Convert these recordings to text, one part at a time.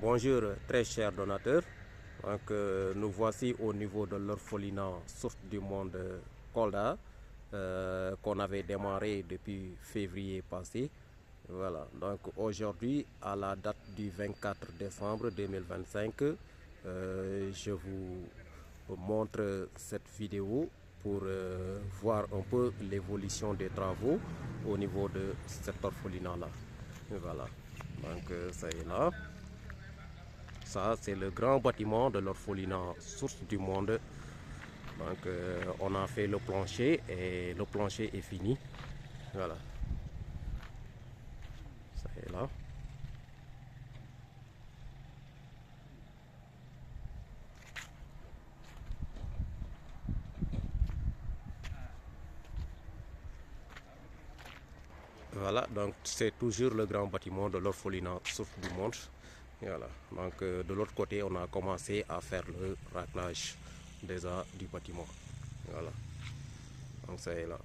Bonjour très chers donateurs. Nous voici au niveau de l'orphelinat Source du Monde Kolda qu'on avait démarré depuis février passé. Voilà, donc aujourd'hui à la date du 24 décembre 2025, je vous montre cette vidéo pour voir un peu l'évolution des travaux au niveau de cet orphelinat-là. Voilà, donc ça est là. Ça, c'est le grand bâtiment de l'orphelinat Source du Monde. Donc, on a fait le plancher et le plancher est fini. Voilà. Ça est là. Voilà, donc c'est toujours le grand bâtiment de l'orphelinat Source du Monde. Et voilà. Donc, de l'autre côté, on a commencé à faire le raclage déjà du bâtiment. Voilà. Donc, ça est là.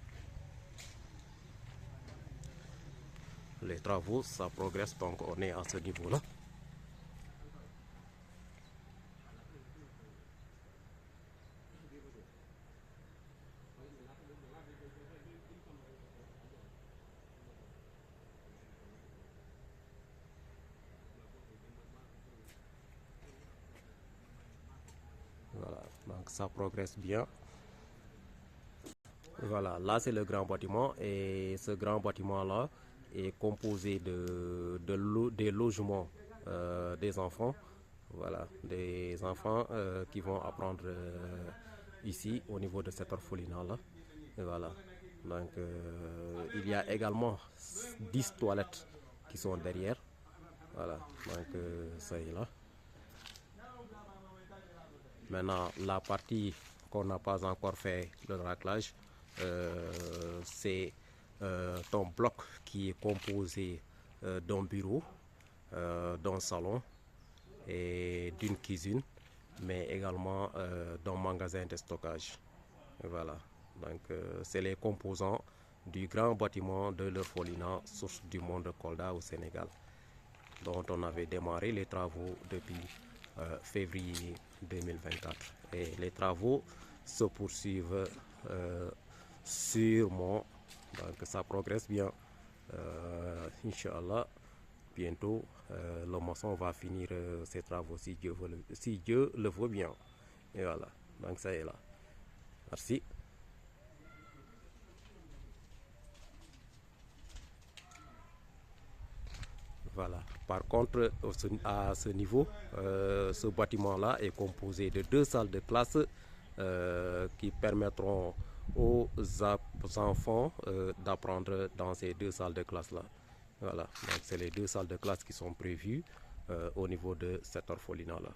Les travaux, ça progresse, donc on est à ce niveau-là. Voilà, donc ça progresse bien. Voilà, là c'est le grand bâtiment et ce grand bâtiment-là est composé des logements des enfants. Voilà, des enfants qui vont apprendre ici au niveau de cet orphelinat-là. Voilà, donc il y a également 10 toilettes qui sont derrière. Voilà, donc ça y est là. Maintenant, la partie qu'on n'a pas encore fait le raclage, c'est un bloc qui est composé d'un bureau, d'un salon et d'une cuisine, mais également d'un magasin de stockage. Et voilà, donc c'est les composants du grand bâtiment de l'orphelinat Source du Monde Kolda au Sénégal, dont on avait démarré les travaux depuis février 2024. Et les travaux se poursuivent sûrement, donc ça progresse bien. Inch'Allah, bientôt le maçon va finir ses travaux si Dieu le veut bien. Et voilà, donc ça est là. Merci. Voilà. Par contre, à ce niveau, ce bâtiment-là est composé de 2 salles de classe qui permettront aux enfants d'apprendre dans ces 2 salles de classe-là. Voilà. Donc, c'est les 2 salles de classe qui sont prévues au niveau de cet orphelinat-là.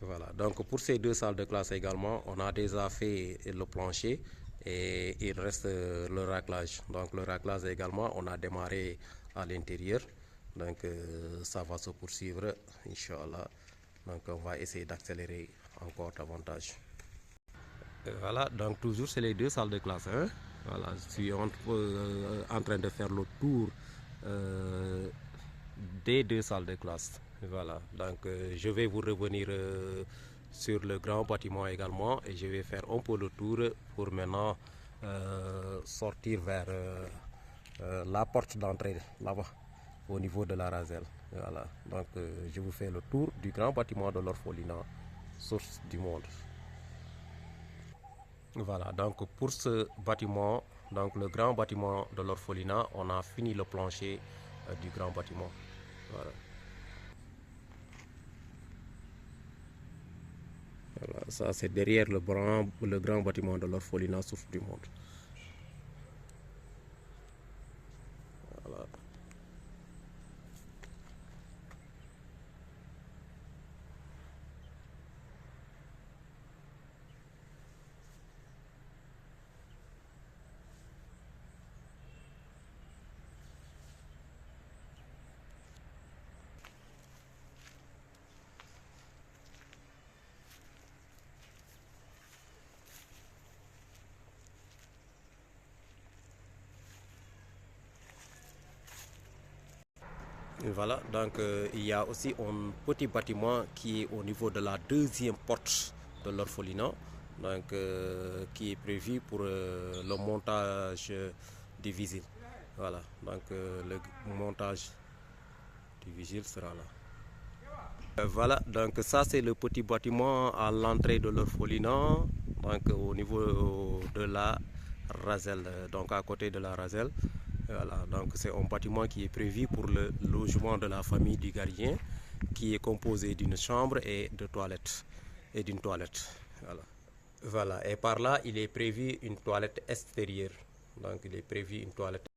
Voilà, donc pour ces 2 salles de classe également, on a déjà fait le plancher et il reste le raclage. Donc le raclage également, on a démarré à l'intérieur. Donc ça va se poursuivre, Inch'Allah. Donc on va essayer d'accélérer encore davantage. Voilà, donc toujours c'est les 2 salles de classe. Hein. Voilà, je suis en train de faire le tour des 2 salles de classe. Voilà, donc je vais vous revenir sur le grand bâtiment également et je vais faire un peu le tour pour maintenant sortir vers la porte d'entrée là-bas au niveau de la Raselle. Voilà, donc je vous fais le tour du grand bâtiment de l'orphelinat Source du Monde. Voilà, donc pour ce bâtiment, donc le grand bâtiment de l'orphelinat, on a fini le plancher du grand bâtiment. Voilà. Voilà, ça c'est derrière le grand bâtiment de l'orphelinat Source du Monde. Voilà. Voilà, donc il y a aussi un petit bâtiment qui est au niveau de la deuxième porte de l'orphelinat, donc qui est prévu pour le montage du vigile. Voilà, donc le montage du vigile sera là. Voilà, donc ça c'est le petit bâtiment à l'entrée de l'orphelinat, donc au niveau de la Rasel, donc à côté de la Rasel. Voilà, donc c'est un bâtiment qui est prévu pour le logement de la famille du gardien, qui est composé d'une chambre et de toilettes et d'une toilette. Voilà. Voilà, et par là il est prévu une toilette extérieure. Donc il est prévu une toilette